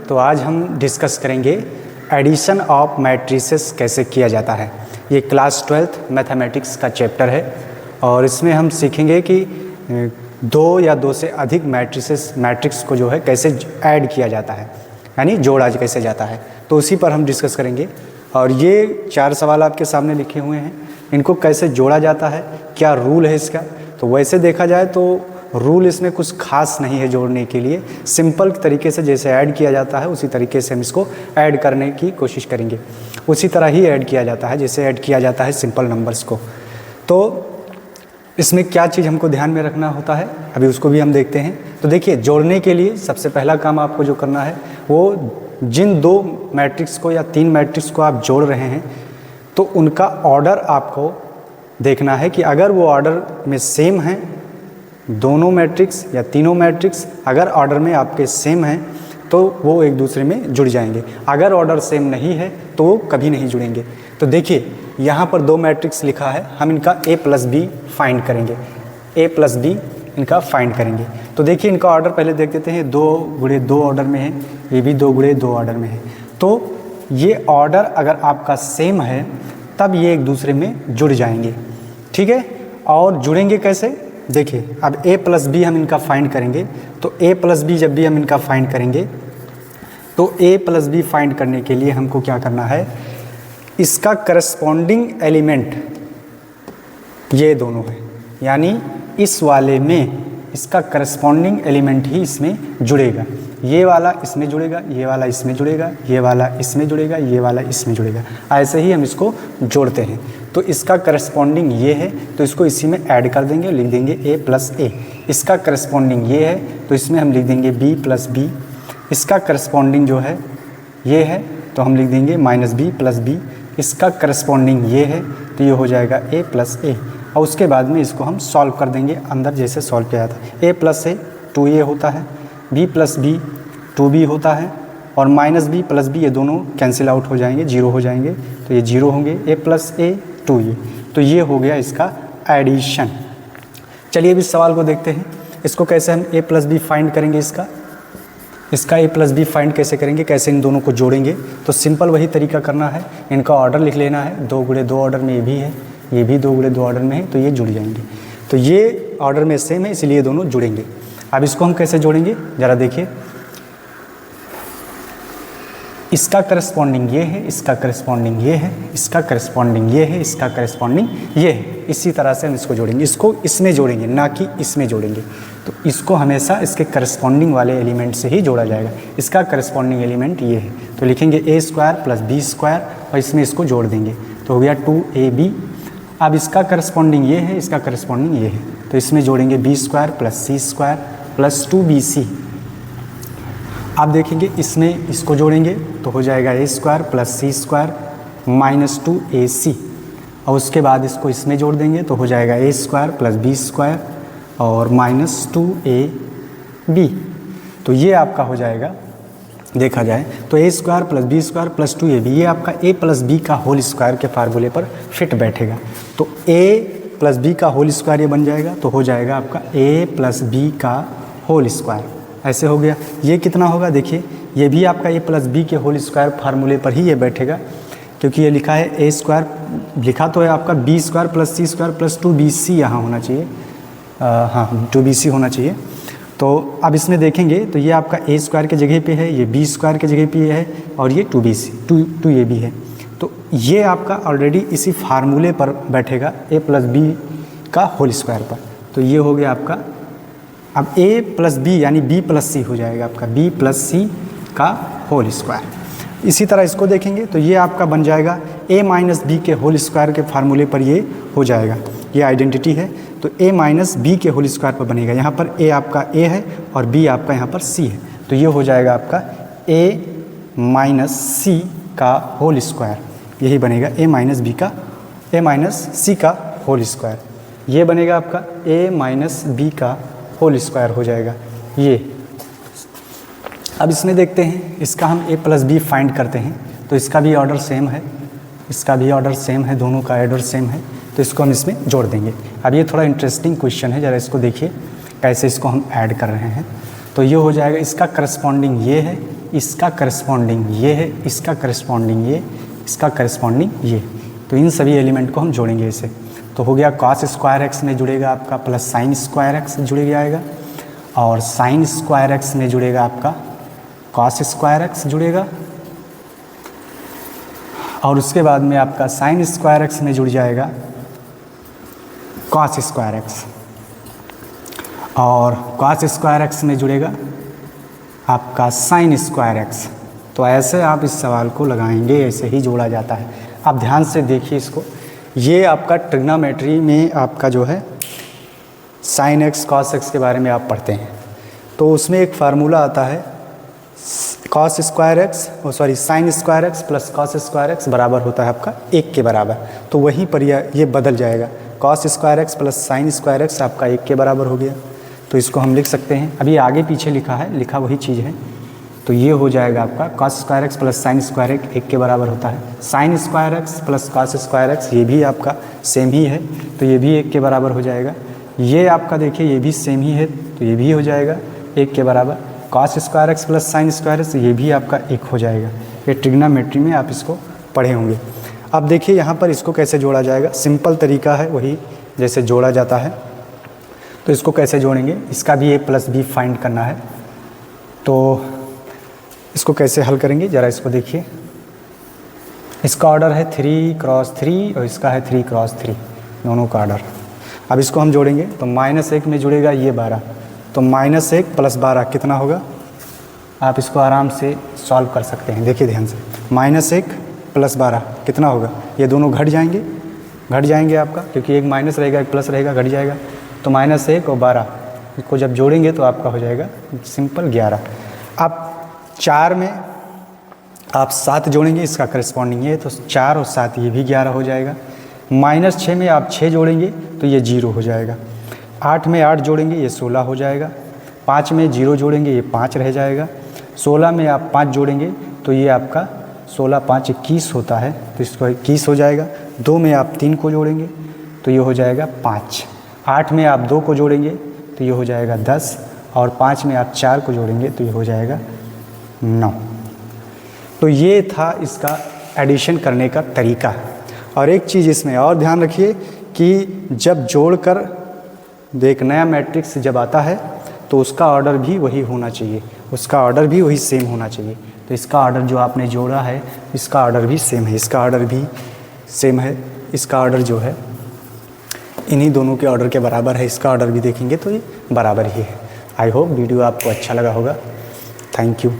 तो आज हम डिस्कस करेंगे एडिशन ऑफ मैट्रिसेस कैसे किया जाता है। ये क्लास 12th मैथमेटिक्स का चैप्टर है और इसमें हम सीखेंगे कि दो या दो से अधिक मैट्रिक्स को जो है कैसे ऐड किया जाता है, यानी जोड़ा कैसे जाता है, तो उसी पर हम डिस्कस करेंगे। और ये 4 सवाल आपके सामने लिखे हुए हैं, इनको कैसे जोड़ा जाता है, क्या रूल है इसका। तो वैसे देखा जाए तो रूल इसमें कुछ खास नहीं है जोड़ने के लिए, सिंपल तरीके से जैसे ऐड किया जाता है उसी तरीके से हम इसको ऐड करने की कोशिश करेंगे। उसी तरह ही ऐड किया जाता है जैसे ऐड किया जाता है सिंपल नंबर्स को। तो इसमें क्या चीज़ हमको ध्यान में रखना होता है, अभी उसको भी हम देखते हैं। तो देखिए, जोड़ने के लिए सबसे पहला काम आपको जो करना है वो जिन 2 मैट्रिक्स को या 3 मैट्रिक्स को आप जोड़ रहे हैं तो उनका ऑर्डर आपको देखना है कि अगर वो ऑर्डर में सेम है, दोनों मैट्रिक्स या तीनों मैट्रिक्स अगर ऑर्डर में आपके सेम हैं तो वो एक दूसरे में जुड़ जाएंगे। अगर ऑर्डर सेम नहीं है तो वो कभी नहीं जुड़ेंगे। तो देखिए, यहाँ पर 2 मैट्रिक्स लिखा है, हम इनका a + b फाइंड करेंगे, a + b इनका फाइंड करेंगे। तो देखिए, इनका ऑर्डर पहले देख देते हैं, 2 × 2 ऑर्डर में है, ये भी 2 × 2 ऑर्डर में है। तो ये ऑर्डर अगर आपका सेम है तब ये एक दूसरे में जुड़ जाएंगे, ठीक है। और जुड़ेंगे कैसे, देखिए अब a + b हम इनका फाइंड करेंगे। तो a + b जब भी हम इनका फाइंड करेंगे तो a + b फाइंड करने के लिए हमको क्या करना है, इसका करस्पॉन्डिंग एलिमेंट ये दोनों है, यानी इस वाले में इसका करस्पॉन्डिंग एलिमेंट ही इसमें जुड़ेगा। ये वाला इसमें जुड़ेगा, ये वाला इसमें जुड़ेगा, ये वाला इसमें जुड़ेगा, ये वाला इसमें जुड़ेगा। ऐसे ही हम इसको जोड़ते हैं। तो इसका करस्पॉन्डिंग ये है तो इसको इसी में ऐड कर देंगे, लिख देंगे a + a। इसका करस्पॉन्डिंग ये है तो इसमें हम लिख देंगे b + b। इसका करस्पॉन्डिंग जो है ये है तो हम लिख देंगे -b + b। इसका करस्पॉन्डिंग ये है तो ये हो जाएगा a + a। और उसके बाद में इसको हम सॉल्व कर देंगे अंदर जैसे सॉल्व किया जाता है। a + a 2a होता है, b + b 2b होता है, और -b + b ये दोनों कैंसिल आउट हो जाएंगे, 0 हो जाएंगे, तो ये 0 होंगे। a + a 2a, तो ये हो गया इसका एडिशन। चलिए अब इस सवाल को देखते हैं, इसको कैसे हम a + b फाइंड करेंगे। इसका a + b फाइंड कैसे करेंगे, कैसे इन दोनों को जोड़ेंगे। तो सिंपल वही तरीका करना है, इनका ऑर्डर लिख लेना है। 2 × 2 ऑर्डर में ये भी है, ये भी 2 × 2 ऑर्डर में है, तो ये जुड़ जाएंगे। तो ये ऑर्डर में सेम है इसलिए दोनों जुड़ेंगे। अब इसको हम कैसे जोड़ेंगे ज़रा देखिए, इसका करस्पॉन्डिंग ये है, इसका करस्पॉन्डिंग ये है, इसका करस्पॉन्डिंग ये है, इसका करस्पॉन्डिंग ये है। इसी तरह से हम इसको जोड़ेंगे, इसको इसमें जोड़ेंगे ना कि इसमें जोड़ेंगे। तो इसको हमेशा इसके करस्पॉन्डिंग वाले एलिमेंट से ही जोड़ा जाएगा। इसका करस्पॉन्डिंग एलिमेंट ये है तो लिखेंगे a² + b² और इसमें इसको जोड़ देंगे तो हो गया 2ab। अब इसका करस्पॉन्डिंग ये है, इसका करस्पॉन्डिंग ये है, तो इसमें जोड़ेंगे b² + c² + 2bc। आप देखेंगे इसमें इसको जोड़ेंगे तो हो जाएगा a² + c² - 2ac। और उसके बाद इसको इसमें जोड़ देंगे तो हो जाएगा a² + b² और -2ab। तो ये आपका हो जाएगा, देखा जाए तो a² + b² + 2ab, ये आपका a + b का होल स्क्वायर के फार्मूले पर फिट बैठेगा। तो a + b का होल स्क्वायर ये बन जाएगा तो हो जाएगा आपका a + b का होल स्क्वायर। ऐसे हो गया। ये कितना होगा, देखिए ये भी आपका a + b के होल स्क्वायर फार्मूले पर ही ये बैठेगा, क्योंकि ये लिखा है a², लिखा तो है आपका b² + c² + 2bc यहाँ होना चाहिए, हाँ 2bc होना चाहिए। तो अब इसमें देखेंगे तो ये आपका a² के जगह पे है, ये b² के जगह पे है और ये 2ab है। तो ये आपका ऑलरेडी इसी फार्मूले पर बैठेगा a + b का होल स्क्वायर पर। तो ये हो गया आपका, अब a + b यानी b + c हो जाएगा आपका b + c का होल स्क्वायर। इसी तरह इसको देखेंगे तो ये आपका बन जाएगा a - b के होल स्क्वायर के फार्मूले पर ये हो जाएगा, ये आइडेंटिटी है। तो a - b के होल स्क्वायर पर बनेगा, यहाँ पर a आपका a है और b आपका यहाँ पर c है, तो ये हो जाएगा आपका a - c का होल स्क्वायर, यही बनेगा a - c का होल स्क्वायर। ये बनेगा आपका a - b का होल स्क्वायर हो जाएगा ये। अब इसमें देखते हैं, इसका हम a + b फाइंड करते हैं तो इसका भी ऑर्डर सेम है, इसका भी ऑर्डर सेम है, दोनों का ऑर्डर सेम है, तो इसको हम इसमें जोड़ देंगे। अब ये थोड़ा इंटरेस्टिंग क्वेश्चन है, ज़रा इसको देखिए कैसे इसको हम ऐड कर रहे हैं। तो ये हो जाएगा, इसका करस्पॉन्डिंग ये है, इसका करस्पॉन्डिंग ये है, इसका करस्पॉन्डिंग ये, इसका करस्पॉन्डिंग ये। तो इन सभी एलिमेंट को हम जोड़ेंगे इसे। तो हो गया कॉस स्क्वायर एक्स में जुड़ेगा आपका प्लस साइन स्क्वायर एक्स जुड़ जाएगा, और साइन स्क्वायर एक्स में जुड़ेगा आपका कॉस स्क्वायर एक्स जुड़ेगा, और उसके बाद में आपका साइन स्क्वायर एक्स में जुड़ जाएगा कॉस स्क्वायर एक्स, और कॉस स्क्वायर एक्स में जुड़ेगा आपका साइन स्क्वायर एक्स। तो ऐसे आप इस सवाल को लगाएंगे, ऐसे ही जोड़ा जाता है। आप ध्यान से देखिए इसको, ये आपका ट्रिग्नोमेट्री में आपका जो है साइन एक्स कॉस एक्स के बारे में आप पढ़ते हैं, तो उसमें एक फार्मूला आता है cos square x sine square x plus cos square x बराबर होता है आपका 1 के बराबर। तो वहीं पर ये बदल जाएगा, cos square x plus sine square x आपका 1 के बराबर हो गया। तो इसको हम लिख सकते हैं, अभी आगे पीछे लिखा है, लिखा वही चीज़ है। तो ये हो जाएगा आपका cos square x plus sine square x 1 के बराबर होता है। Sine square x plus cos square x ये भी आपका सेम ही है, तो ये भी 1 के बराबर हो जाएगा। ये आपका देखिए ये भी सेम ही है, तो ये भी हो जाएगा 1 के बराबर। Cos square x plus sine square x ये भी आपका 1 हो जाएगा। ये ट्रिग्नोमेट्री में आप इसको पढ़े होंगे। अब देखिए यहाँ पर इसको कैसे जोड़ा जाएगा, सिंपल तरीका है वही जैसे जोड़ा जाता है। तो इसको कैसे जोड़ेंगे, इसका भी a प्लस बी फाइंड करना है। तो इसको कैसे हल करेंगे ज़रा इसको देखिए। इसका ऑर्डर है 3 क्रॉस 3 और इसका है 3 क्रॉस 3, दोनों का ऑर्डर। अब इसको हम जोड़ेंगे तो -1 में जुड़ेगा ये 12, तो -1 प्लस 12 कितना होगा, आप इसको आराम से सॉल्व कर सकते हैं। देखिए ध्यान से, -1 प्लस 12 कितना होगा, ये दोनों घट जाएंगे आपका, क्योंकि एक माइनस रहेगा एक प्लस रहेगा, घट जाएगा। तो -1 और 12 को जब जोड़ेंगे तो आपका हो जाएगा सिंपल 11। अब 4 में आप 7 जोड़ेंगे, इसका करस्पॉन्डिंग ये, तो 4 और 7 ये भी 11 हो जाएगा। -6 में आप 6 जोड़ेंगे तो ये 0 हो जाएगा। 8 में 8 जोड़ेंगे ये 16 हो जाएगा। 5 में 0 जोड़ेंगे ये 5 रह जाएगा। 16 में आप 5 जोड़ेंगे तो ये आपका 16 5 21 होता है, तो इसको 21 हो जाएगा। 2 में आप 3 को जोड़ेंगे तो ये हो जाएगा 5। 8 में आप 2 को जोड़ेंगे तो ये हो जाएगा 10, और 5 में आप 4 को जोड़ेंगे तो ये हो जाएगा 9। तो ये था इसका एडिशन करने का तरीका। और एक चीज़ इसमें और ध्यान रखिए कि जब जोड़कर एक नया मैट्रिक्स जब आता है तो उसका ऑर्डर भी वही होना चाहिए, उसका ऑर्डर भी वही सेम होना चाहिए। तो इसका ऑर्डर जो आपने जोड़ा है इसका ऑर्डर भी सेम है, इसका ऑर्डर भी सेम है, इसका ऑर्डर जो है इन्हीं दोनों के ऑर्डर के बराबर है। इसका ऑर्डर भी देखेंगे तो ये बराबर ही है। आई होप वीडियो आपको अच्छा लगा होगा। Thank you.